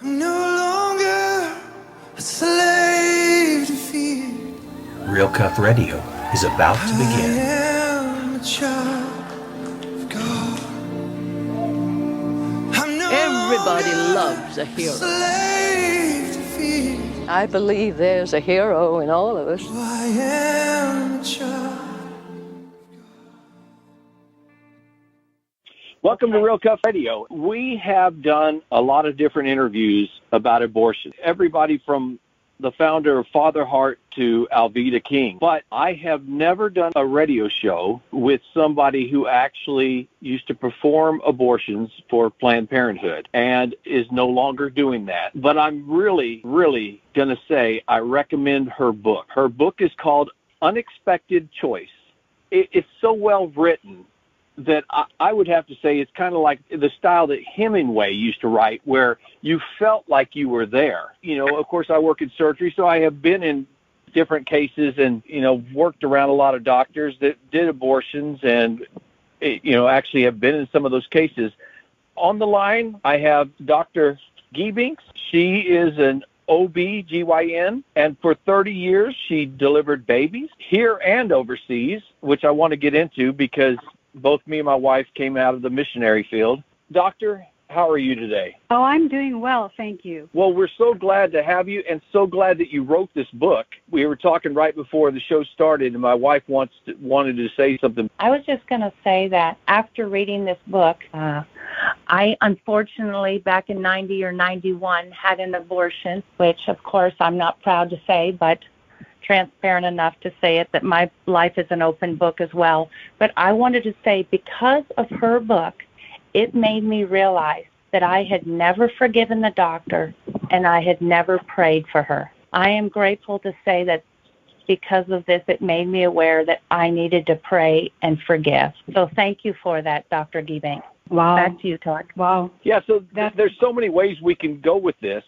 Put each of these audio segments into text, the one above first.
No longer a slave to fear. Real Cuff Radio is about to begin. I am a child of God. I'm no Everybody longer loves a a hero. slave to fear. I believe there's a hero in all of us. I am a child. Welcome to Real Cuff Radio. We have done a lot of different interviews about abortion. Everybody from the founder of Father Heart to Alveda King. But I have never done a radio show with somebody who actually used to perform abortions for Planned Parenthood and is no longer doing that. But I'm really going to say I recommend her book. Her book is called Unexpected Choice. It's so well written that I would have to say it's kind of like the style that Hemingway used to write, where you felt like you were there. You know, of course, I work in surgery, so I have been in different cases and, you know, worked around a lot of doctors that did abortions and, you know, actually have been in some of those cases. On the line, I have Dr. Giebink. She is an OB-GYN, and for 30 years, she delivered babies here and overseas, which I want to get into because both me and my wife came out of the missionary field. Doctor, how are you today? Oh, I'm doing well, thank you. Well, we're so glad to have you and so glad that you wrote this book. We were talking right before the show started, and my wife wanted to say something. I was just going to say that after reading this book, I unfortunately, back in 90 or 91, had an abortion, which, of course, I'm not proud to say, but transparent enough to say it, that my life is an open book as well. But I wanted to say, because of her book, it made me realize that I had never forgiven the doctor and I had never prayed for her. I am grateful to say that because of this, it made me aware that I needed to pray and forgive. So thank you for that, Dr. Giebink. Wow. Back to you, Todd. Wow. Yeah, so there's so many ways we can go with this,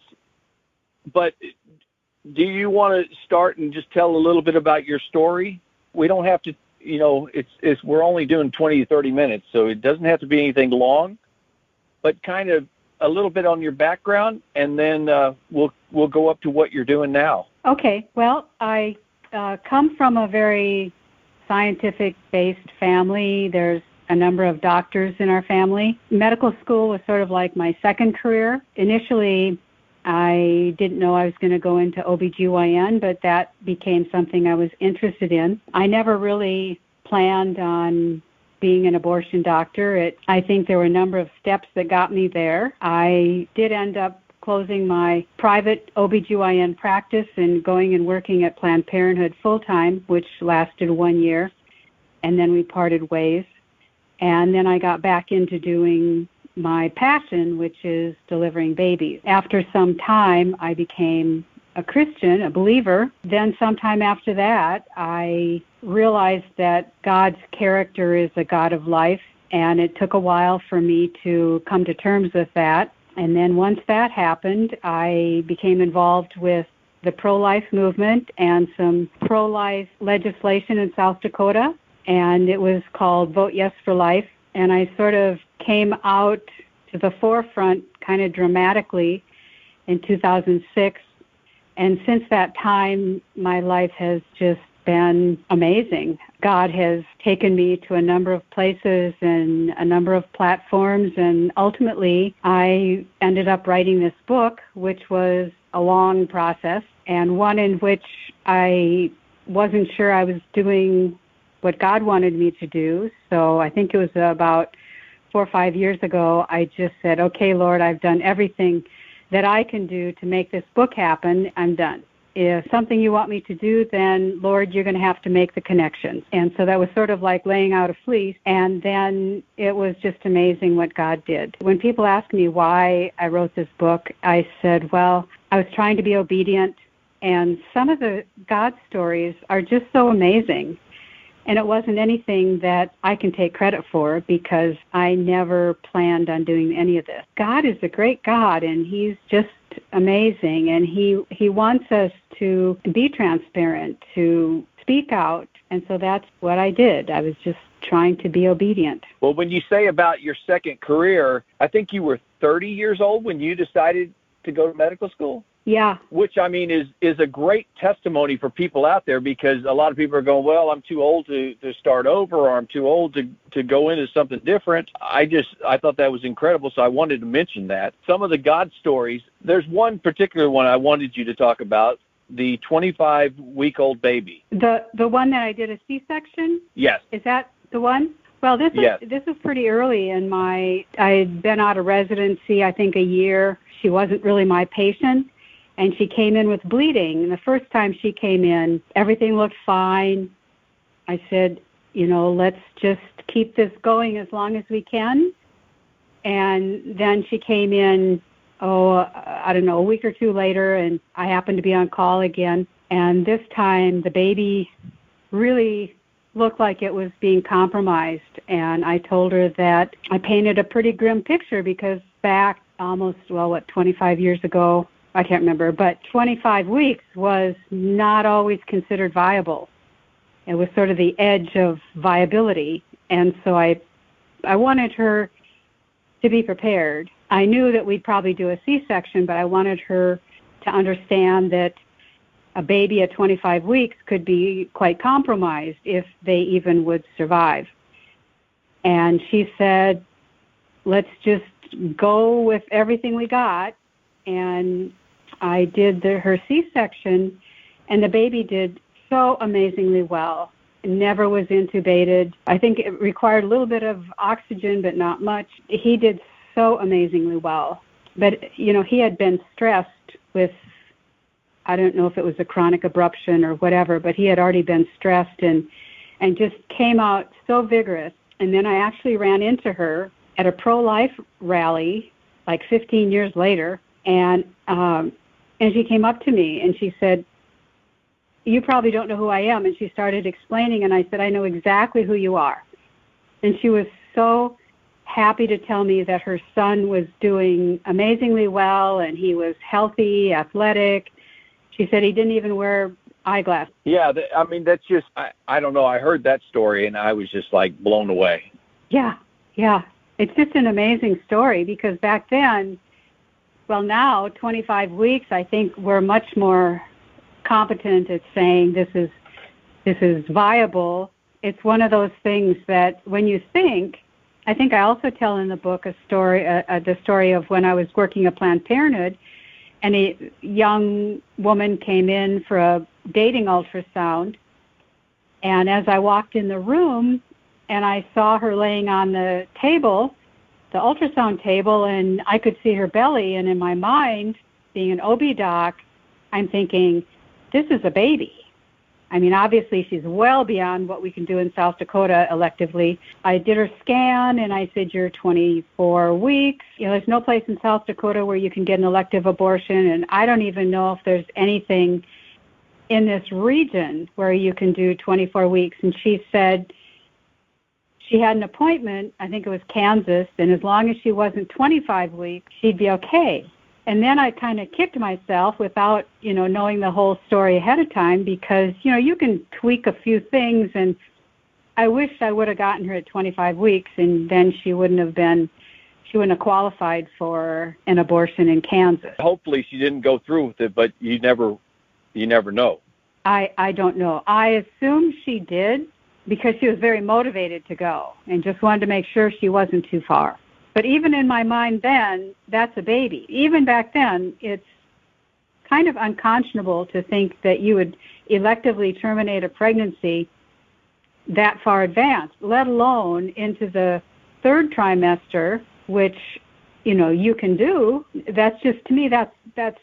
but do you want to start and just tell a little bit about your story? We don't have to, you know, we're only doing 20 to 30 minutes, so it doesn't have to be anything long, but kind of a little bit on your background, and then we'll go up to what you're doing now. Okay. Well, I come from a very scientific-based family. There's a number of doctors in our family. Medical school was sort of like my second career. Initially, I didn't know I was going to go into OB-GYN, but that became something I was interested in. I never really planned on being an abortion doctor. I think there were a number of steps that got me there. I did end up closing my private OB-GYN practice and going and working at Planned Parenthood full-time, which lasted 1 year, and then we parted ways. And then I got back into doing my passion, which is delivering babies. After some time, I became a Christian, a believer. Then sometime after that, I realized that God's character is a God of life, and it took a while for me to come to terms with that. And then once that happened, I became involved with the pro-life movement and some pro-life legislation in South Dakota, and it was called Vote Yes for Life. And I sort of came out to the forefront kind of dramatically in 2006. And since that time, my life has just been amazing. God has taken me to a number of places and a number of platforms, and ultimately I ended up writing this book, which was a long process, and one in which I wasn't sure I was doing what God wanted me to do. So I think it was about 4 or 5 years ago, I just said, okay, Lord, I've done everything that I can do to make this book happen. I'm done. If something you want me to do, then, Lord, you're going to have to make the connections. And so that was sort of like laying out a fleece, and then it was just amazing what God did. When people ask me why I wrote this book, I said, well, I was trying to be obedient, and some of the God stories are just so amazing. And it wasn't anything that I can take credit for because I never planned on doing any of this. God is a great God, and He's just amazing. And He wants us to be transparent, to speak out. And so that's what I did. I was just trying to be obedient. Well, when you say about your second career, I think you were 30 years old when you decided to go to medical school? Yeah. Which, I mean, is a great testimony for people out there, because a lot of people are going, well, I'm too old to start over, or I'm too old to go into something different. I thought that was incredible, so I wanted to mention that. Some of the God stories, there's one particular one I wanted you to talk about, the 25-week-old baby. The one that I did a C-section? Yes. Is that the one? Well, this is pretty early in I'd been out of residency, I think, a year. She wasn't really my patient, and she came in with bleeding. And the first time she came in, everything looked fine. I said, let's just keep this going as long as we can. And then she came in, I don't know, a week or two later, and I happened to be on call again. And this time the baby really looked like it was being compromised. And I told her that I painted a pretty grim picture, because back almost, 25 years ago, I can't remember, but 25 weeks was not always considered viable. It was sort of the edge of viability. And so I wanted her to be prepared. I knew that we'd probably do a C-section, but I wanted her to understand that a baby at 25 weeks could be quite compromised if they even would survive. And she said, let's just go with everything we got. And I did her C-section, and the baby did so amazingly well. Never was intubated. I think it required a little bit of oxygen, but not much. He did so amazingly well. But, he had been stressed with, I don't know if it was a chronic abruption or whatever, but he had already been stressed and just came out so vigorous. And then I actually ran into her at a pro-life rally like 15 years later, and she came up to me and she said, you probably don't know who I am. And she started explaining, and I said, I know exactly who you are. And she was so happy to tell me that her son was doing amazingly well, and he was healthy, athletic. She said he didn't even wear eyeglasses. Yeah, that's just, I don't know. I heard that story, and I was just, blown away. Yeah. It's just an amazing story, because back then, now, 25 weeks, I think we're much more competent at saying this is viable. It's one of those things that when you think, I think I also tell in the book the story of when I was working at Planned Parenthood, and a young woman came in for a dating ultrasound, and as I walked in the room and I saw her laying on the table, the ultrasound table, and I could see her belly, and in my mind, being an OB doc, I'm thinking, this is a baby. I mean, obviously she's well beyond what we can do in South Dakota electively. I did her scan, and I said, you're 24 weeks. There's no place in South Dakota where you can get an elective abortion, and I don't even know if there's anything in this region where you can do 24 weeks. And she said she had an appointment, I think it was Kansas, and as long as she wasn't 25 weeks, she'd be okay. And then I kind of kicked myself without, knowing the whole story ahead of time, because, you can tweak a few things, and I wish I would have gotten her at 25 weeks, and then she wouldn't have qualified for an abortion in Kansas. Hopefully she didn't go through with it, but you never know. I don't know. I assume she did, because she was very motivated to go and just wanted to make sure she wasn't too far. But even in my mind then, that's a baby. Even back then, it's kind of unconscionable to think that you would electively terminate a pregnancy that far advanced, let alone into the third trimester, which, you can do. That's just, to me, that's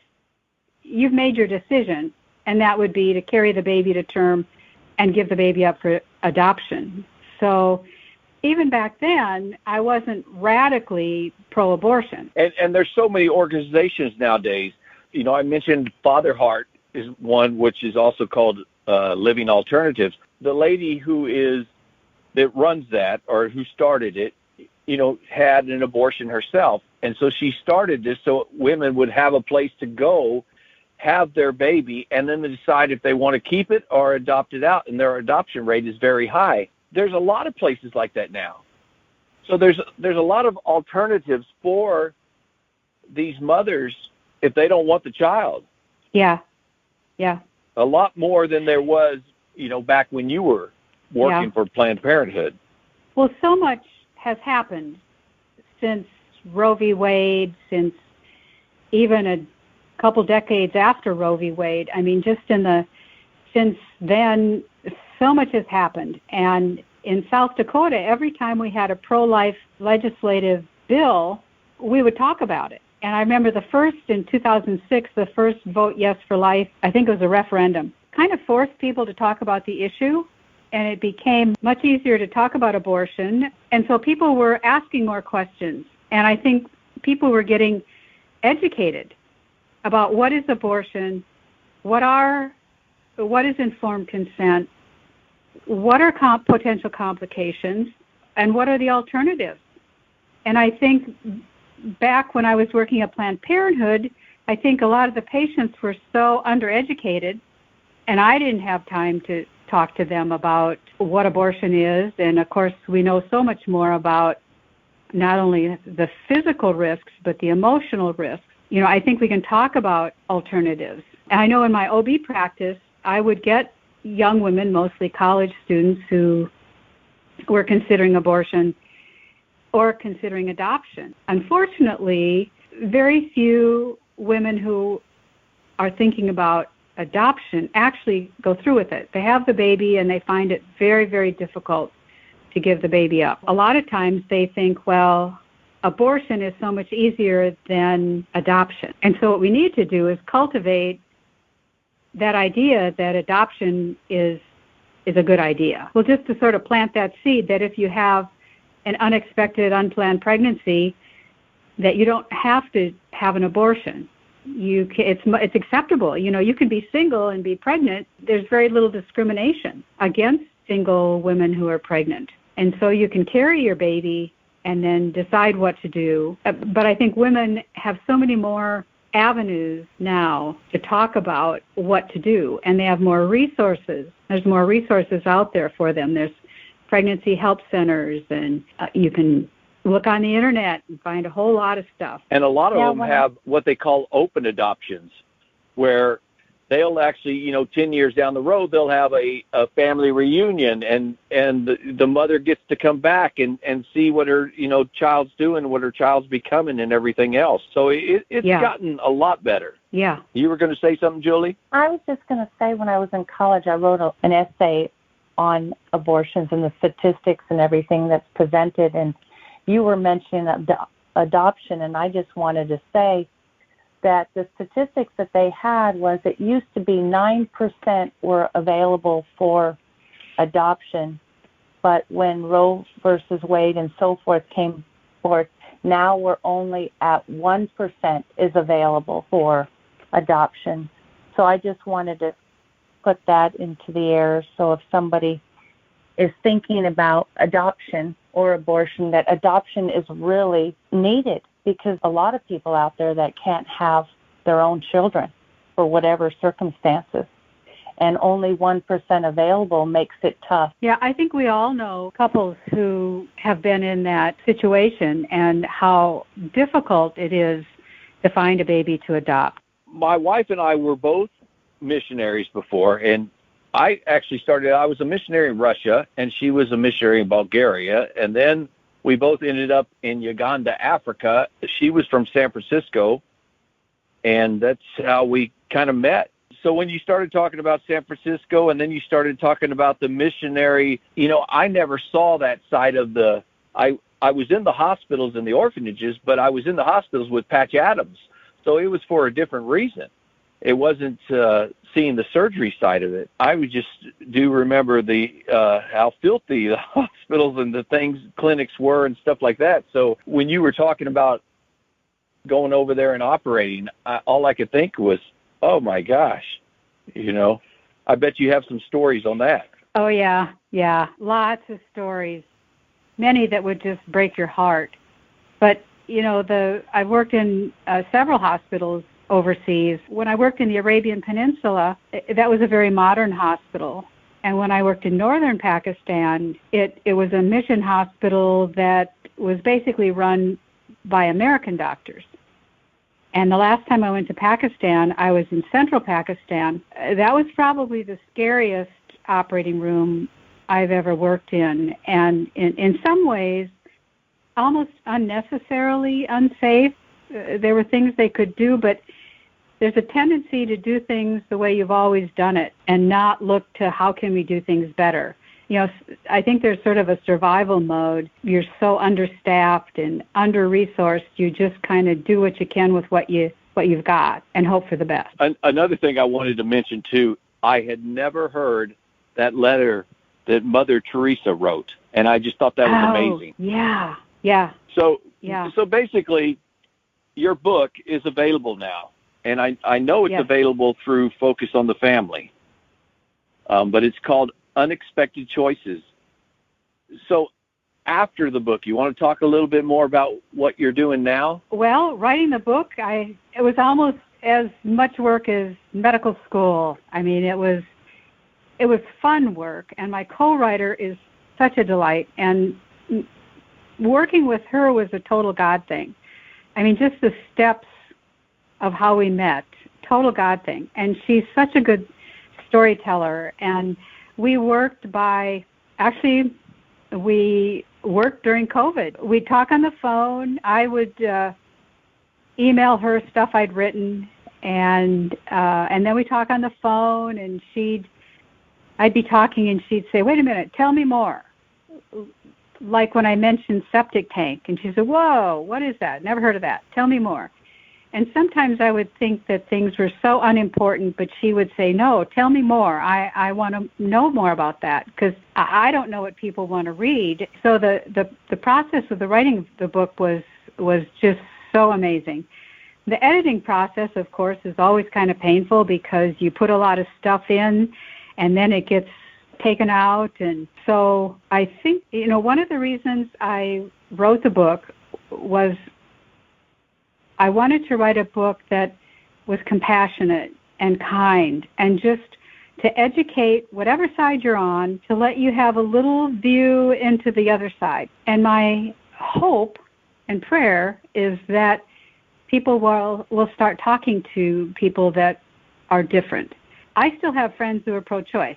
you've made your decision, and that would be to carry the baby to term and give the baby up for adoption. So even back then, I wasn't radically pro-abortion. And there's so many organizations nowadays. I mentioned Father Heart is one, which is also called Living Alternatives. The lady that runs that, or who started it, had an abortion herself. And so she started this so women would have a place to go, have their baby, and then they decide if they want to keep it or adopt it out. And their adoption rate is very high. There's a lot of places like that now. So there's a lot of alternatives for these mothers if they don't want the child. Yeah. Yeah. A lot more than there was, back when you were working for Planned Parenthood. Well, so much has happened since Roe v. Wade, since even a couple decades after Roe v. Wade. I mean, since then, so much has happened. And in South Dakota, every time we had a pro-life legislative bill, we would talk about it. And I remember in 2006, the first vote yes for life, I think it was a referendum, kind of forced people to talk about the issue. And it became much easier to talk about abortion. And so people were asking more questions. And I think people were getting educated about what is abortion, what is informed consent, what are potential complications, and what are the alternatives. And I think back when I was working at Planned Parenthood, I think a lot of the patients were so undereducated, and I didn't have time to talk to them about what abortion is. And of course, we know so much more about not only the physical risks, but the emotional risks. I think we can talk about alternatives. And I know in my OB practice, I would get young women, mostly college students, who were considering abortion or considering adoption. Unfortunately, very few women who are thinking about adoption actually go through with it. They have the baby and they find it very, very difficult to give the baby up. A lot of times they think, well, abortion is so much easier than adoption. And so what we need to do is cultivate that idea that adoption is a good idea. Well, just to sort of plant that seed that if you have an unexpected, unplanned pregnancy, that you don't have to have an abortion. It's acceptable. You can be single and be pregnant. There's very little discrimination against single women who are pregnant. And so you can carry your baby and then decide what to do. But I think women have so many more avenues now to talk about what to do, and they have more resources. There's more resources out there for them. There's pregnancy help centers, and you can look on the internet and find a whole lot of stuff. And a lot of them have what they call open adoptions, where they'll actually, 10 years down the road, they'll have a family reunion, and the mother gets to come back and see what her, child's doing, what her child's becoming, and everything else. So it's gotten a lot better. Yeah. You were going to say something, Julie? I was just going to say, when I was in college, I wrote an essay on abortions and the statistics and everything that's presented, and you were mentioning adoption, and I just wanted to say that the statistics that they had was it used to be 9% were available for adoption, but when Roe versus Wade and so forth came forth, now we're only at 1% is available for adoption. So I just wanted to put that into the air, so if somebody is thinking about adoption or abortion, that adoption is really needed, because a lot of people out there that can't have their own children for whatever circumstances, and only 1% available makes it tough. Yeah, I think we all know couples who have been in that situation and how difficult it is to find a baby to adopt. My wife and I were both missionaries before, and I was a missionary in Russia, and she was a missionary in Bulgaria, and then we both ended up in Uganda, Africa. She was from San Francisco, and that's how we kind of met. So when you started talking about San Francisco, and then you started talking about the missionary, I never saw that side of I was in the hospitals and the orphanages, but I was in the hospitals with Patch Adams. So it was for a different reason. It wasn't seeing the surgery side of it. I would just do remember how filthy the hospitals and the clinics were and stuff like that. So when you were talking about going over there and operating, all I could think was, oh my gosh, I bet you have some stories on that. Oh yeah, lots of stories, many that would just break your heart. But I've worked in several hospitals overseas. When I worked in the Arabian Peninsula, that was a very modern hospital. And when I worked in northern Pakistan, it was a mission hospital that was basically run by American doctors. And the last time I went to Pakistan, I was in central Pakistan. That was probably the scariest operating room I've ever worked in. And in some ways, almost unnecessarily unsafe. There were things they could do, but there's a tendency to do things the way you've always done it and not look to how can we do things better. You know, I think there's sort of a survival mode. You're so understaffed and under-resourced, you just kind of do what you can with what you've got and hope for the best. Another thing I wanted to mention, too, I had never heard that letter that Mother Teresa wrote, and I just thought that was amazing. Yeah. So basically, your book is available now, and I know it's available through Focus on the Family, but it's called Unexpected Choices. So after the book, you want to talk a little bit more about what you're doing now? Well, writing the book, it was almost as much work as medical school. I mean, it was fun work, and my co-writer is such a delight, and working with her was a total God thing. I mean, just the steps of how we met, total God thing. And she's such a good storyteller, and we worked during COVID. We'd talk on the phone. I would email her stuff I'd written, and then we'd talk on the phone, and I'd be talking, and she'd say, "Wait a minute, tell me more." Like when I mentioned septic tank, and she said, "Whoa, what is that? Never heard of that. Tell me more." And sometimes I would think that things were so unimportant, but she would say, "No, tell me more. I want to know more about that, because I don't know what people want to read." So the process of the writing of the book was just so amazing. The editing process, of course, is always kind of painful because you put a lot of stuff in, and then it gets taken out. And so I think, one of the reasons I wrote the book was I wanted to write a book that was compassionate and kind, and just to educate whatever side you're on, to let you have a little view into the other side. And my hope and prayer is that people will start talking to people that are different. I still have friends who are pro-choice.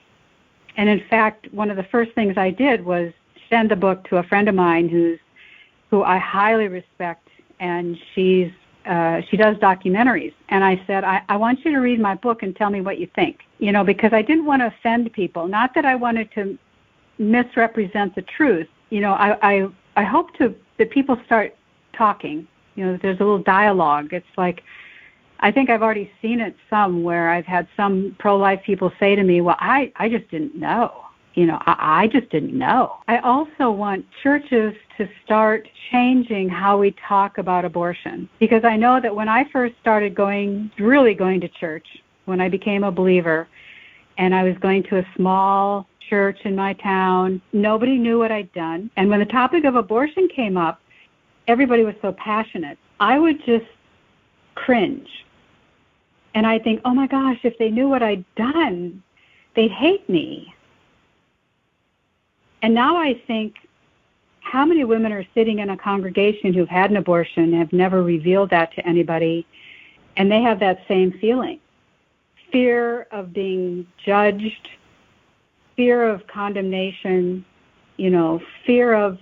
And in fact, one of the first things I did was send the book to a friend of mine who I highly respect, and she does documentaries. And I said, I want you to read my book and tell me what you think, because I didn't want to offend people. Not that I wanted to misrepresent the truth. I hope that people start talking, that there's a little dialogue. It's like, I think I've already seen it some where I've had some pro-life people say to me, "Well, I just didn't know. I just didn't know." I also want churches to start changing how we talk about abortion, because I know that when I first started really going to church, when I became a believer, and I was going to a small church in my town, nobody knew what I'd done. And when the topic of abortion came up, everybody was so passionate. I would just cringe. And I think, oh my gosh, if they knew what I'd done, they'd hate me. And now I think, how many women are sitting in a congregation who've had an abortion, have never revealed that to anybody, and they have that same feeling? Fear of being judged, fear of condemnation, fear of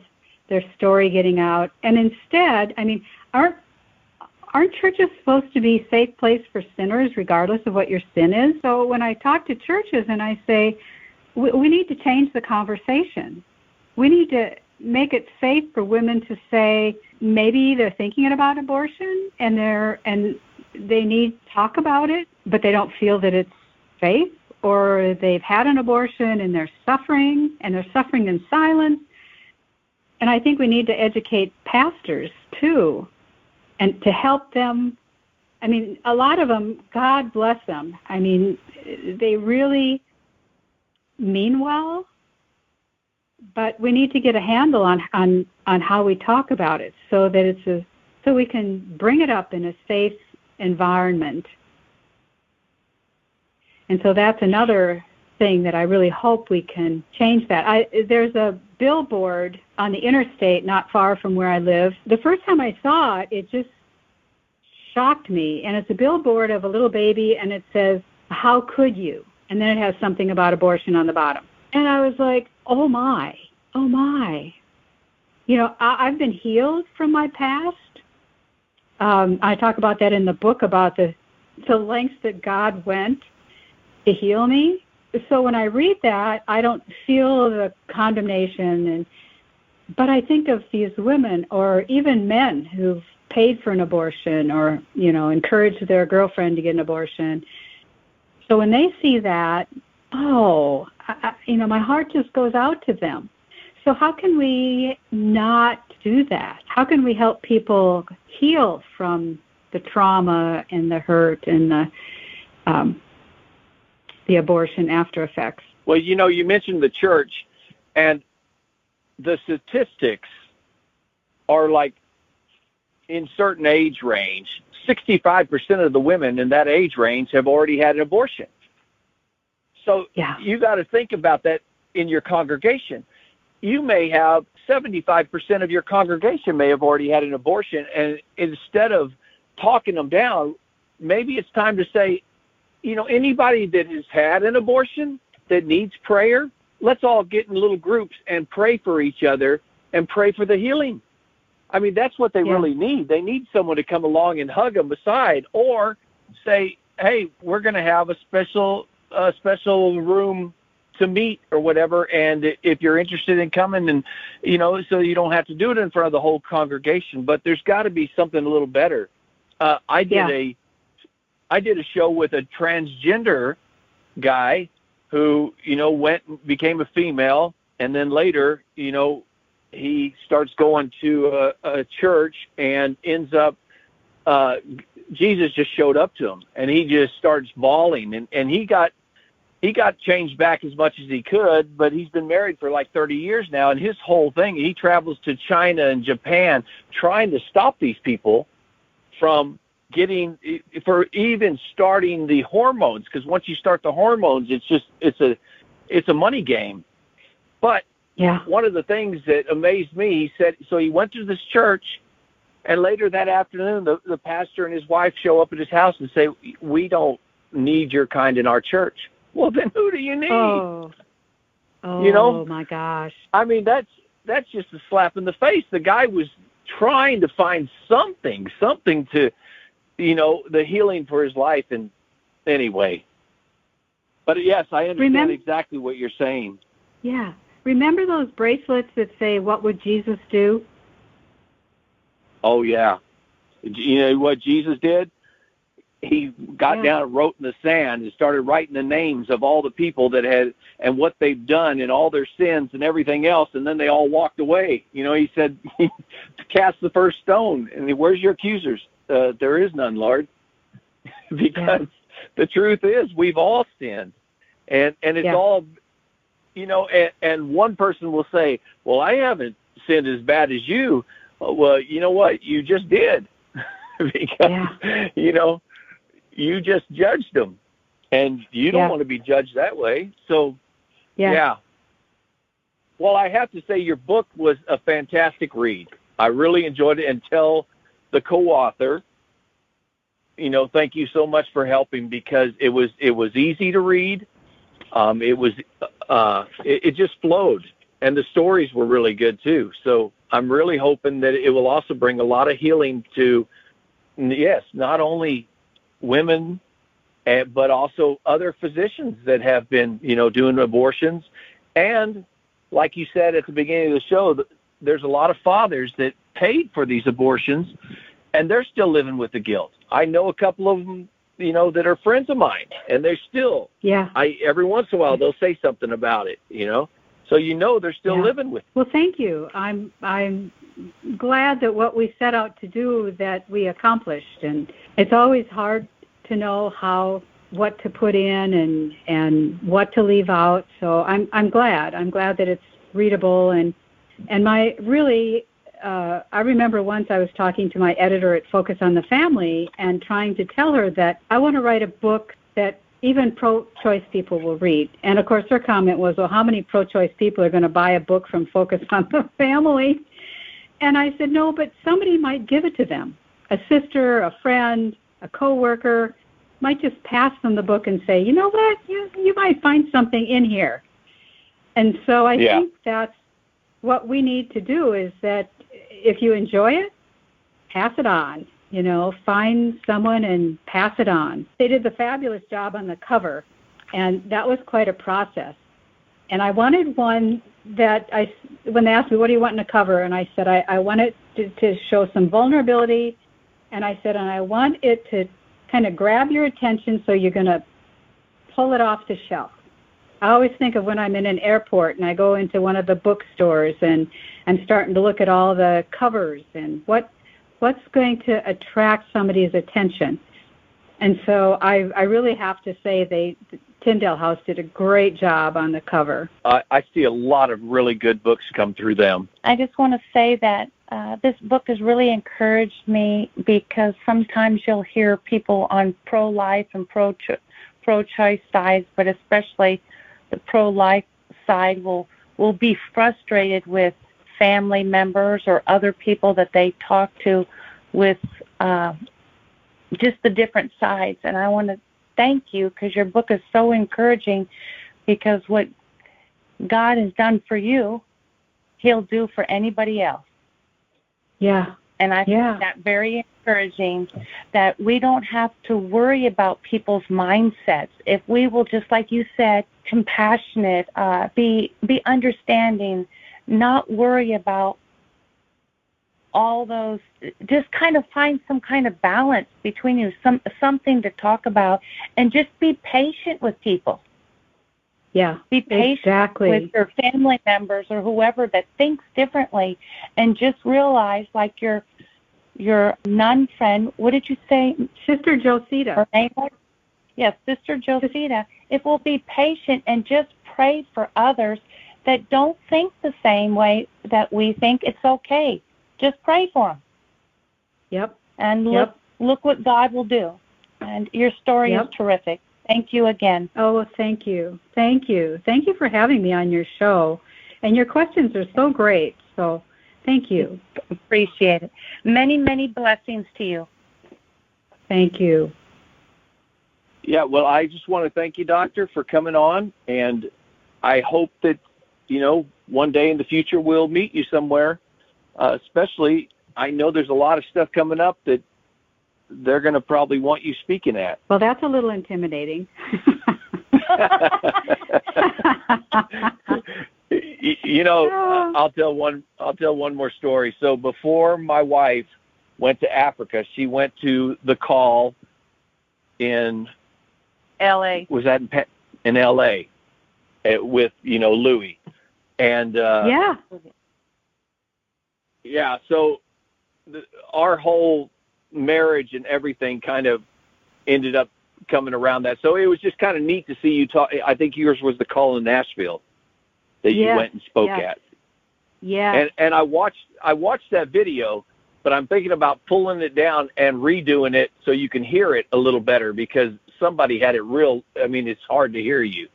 their story getting out. And instead, aren't churches supposed to be a safe place for sinners regardless of what your sin is? So when I talk to churches and I say, we need to change the conversation. We need to make it safe for women to say maybe they're thinking about abortion and they need to talk about it, but they don't feel that it's safe, or they've had an abortion and they're suffering in silence. And I think we need to educate pastors too, and to help them. A lot of them, God bless them, they really mean well, but we need to get a handle on how we talk about it, so that so we can bring it up in a safe environment. And so that's another thing that I really hope we can change that. There's a billboard on the interstate not far from where I live. The first time I saw it, it just shocked me. And it's a billboard of a little baby, and it says, "How could you?" And then it has something about abortion on the bottom. And I was like, oh my. You know, I've been healed from my past. I talk about that in the book, about the lengths that God went to heal me. So when I read that, I don't feel the condemnation, but I think of these women or even men who've paid for an abortion or, you know, encouraged their girlfriend to get an abortion. So when they see that, you know, my heart just goes out to them. So how can we not do that? How can we help people heal from the trauma and the hurt and the abortion after effects? Well, you know, you mentioned the church, and the statistics are like in certain age range, 65% of the women in that age range have already had an abortion. So you got to think about that in your congregation. You may have 75% of your congregation may have already had an abortion, and instead of talking them down, maybe it's time to say, you know, anybody that has had an abortion that needs prayer, let's all get in little groups and pray for each other and pray for the healing. I mean, that's what they really need. They need someone to come along and hug them aside, or say, hey, we're going to have a special room to meet or whatever, and if you're interested in coming, and, you know, so you don't have to do it in front of the whole congregation. But there's got to be something a little better. I did a show with a transgender guy who, you know, went and became a female, and then later, you know, he starts going to a church and ends up, Jesus just showed up to him, and he just starts bawling, and he got changed back as much as he could, but he's been married for like 30 years now, and his whole thing, he travels to China and Japan trying to stop these people from even starting the hormones, because once you start the hormones, it's a money game. But one of the things that amazed me, he said, so he went to this church, and later that afternoon, the pastor and his wife show up at his house and say, we don't need your kind in our church. Well, then who do you need? Oh, you know? My gosh. I mean, that's just a slap in the face. The guy was trying to find something to, you know, the healing for his life. And anyway, but yes, I understand exactly what you're saying. Yeah. Remember those bracelets that say, what would Jesus do? Oh, yeah. You know what Jesus did? He got down and wrote in the sand and started writing the names of all the people that had and what they've done and all their sins and everything else, and then they all walked away. You know, he said, cast the first stone. And where's your accusers? There is none, Lord. Because the truth is we've all sinned. And it's all, you know, and one person will say, well, I haven't sinned as bad as you. Well, you know what? You just did. Because, you know, you just judged them, and you don't want to be judged that way. So, Well, I have to say your book was a fantastic read. I really enjoyed it, and tell the co-author, you know, thank you so much for helping, because it was easy to read. It just flowed, and the stories were really good too. So I'm really hoping that it will also bring a lot of healing to, not only women, but also other physicians that have been, you know, doing abortions. And like you said at the beginning of the show, there's a lot of fathers that paid for these abortions, and they're still living with the guilt. I know a couple of them, you know, that are friends of mine, and they're still, every once in a while they'll say something about it, you know. So, you know, they're still living with it. Well, thank you. I'm glad that what we set out to do, that we accomplished. And it's always hard to know what to put in and what to leave out. So I'm glad. I'm glad that it's readable. And I remember once I was talking to my editor at Focus on the Family and trying to tell her that I want to write a book that even pro-choice people will read. And, of course, her comment was, well, how many pro-choice people are going to buy a book from Focus on the Family? And I said, no, but somebody might give it to them. a sister, a friend, a coworker might just pass them the book and say, you know what, you might find something in here. And so I think that's what we need to do, is that if you enjoy it, pass it on. Find someone and pass it on. They did the fabulous job on the cover, and that was quite a process. And I wanted one that when they asked me, what do you want in a cover? And I said, I want it to show some vulnerability. And I said, and I want it to kind of grab your attention so you're going to pull it off the shelf. I always think of when I'm in an airport and I go into one of the bookstores and I'm starting to look at all the covers and what's going to attract somebody's attention. And so I really have to say Tyndale House did a great job on the cover. I see a lot of really good books come through them. I just want to say that this book has really encouraged me, because sometimes you'll hear people on pro-life and pro-choice sides, but especially the pro-life side will be frustrated with family members or other people that they talk to with just the different sides. And I want to thank you, because your book is so encouraging, because what God has done for you, He'll do for anybody else. Yeah. And I find that very encouraging, that we don't have to worry about people's mindsets. If we will, just like you said, compassionate, be understanding, not worry about all those, just kind of find some kind of balance between you, something to talk about, and just be patient with people. Yeah, be patient with your family members or whoever that thinks differently, and just realize, like your nun friend, what did you say? Sister Josita. Her name was? Yes, Sister Josita. If we'll be patient and just pray for others that don't think the same way that we think, it's okay. Just pray for them. Yep. And look what God will do. And your story is terrific. Thank you again. Oh, well, thank you. Thank you. Thank you for having me on your show. And your questions are so great. So thank you. Appreciate it. Many, many blessings to you. Thank you. Yeah, well, I just want to thank you, Doctor, for coming on. And I hope that, one day in the future we'll meet you somewhere. Especially, I know there's a lot of stuff coming up that they're going to probably want you speaking at. Well, that's a little intimidating. I'll tell one more story. So before my wife went to Africa, she went to the call in L.A. Was that in L.A. With Louis, and so our whole marriage and everything kind of ended up coming around that. So it was just kind of neat to see you talk. I think yours was the call in Nashville that you went and spoke at. Yeah. And I watched that video, but I'm thinking about pulling it down and redoing it so you can hear it a little better, because somebody had it it's hard to hear you.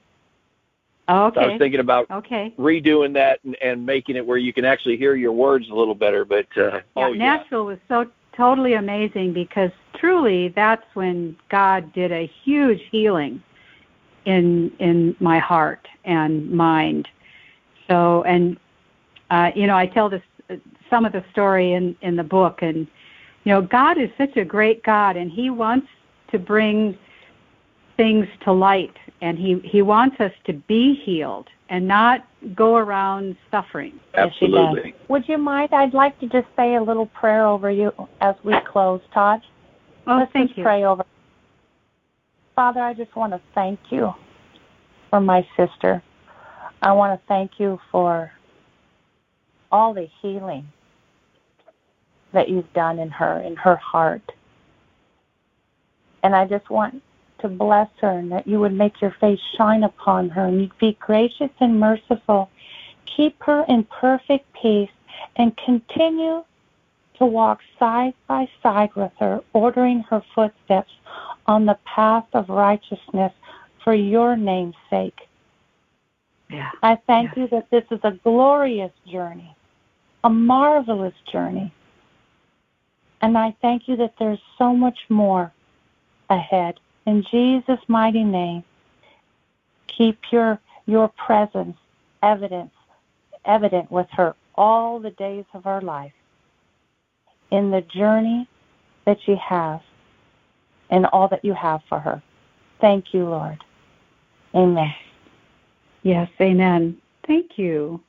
Okay. So I was thinking about redoing that and making it where you can actually hear your words a little better. But Nashville was so totally amazing, because truly that's when God did a huge healing in my heart and mind. So, and I tell this some of the story in the book, and God is such a great God, and He wants to bring things to light, and he wants us to be healed and not go around suffering. Absolutely. Yes, would you mind? I'd like to just say a little prayer over you as we close, Todd. Let's just pray over. Father, I just want to thank you for my sister. I want to thank you for all the healing that you've done in her heart. And I just want to bless her, and that you would make your face shine upon her, and you'd be gracious and merciful. Keep her in perfect peace, and continue to walk side by side with her, ordering her footsteps on the path of righteousness for your name's sake. Yeah. I thank you that this is a glorious journey, a marvelous journey. And I thank you that there's so much more ahead. In Jesus' mighty name, keep your presence evident with her all the days of her life, in the journey that she has, and all that you have for her. Thank you, Lord. Amen. Yes, amen. Thank you.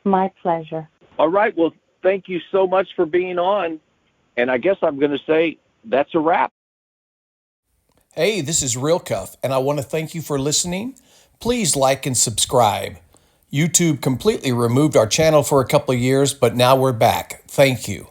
My pleasure. All right. Well, thank you so much for being on. And I guess I'm going to say that's a wrap. Hey, this is Real Cuff, and I want to thank you for listening. Please like and subscribe. YouTube completely removed our channel for a couple of years, but now we're back. Thank you.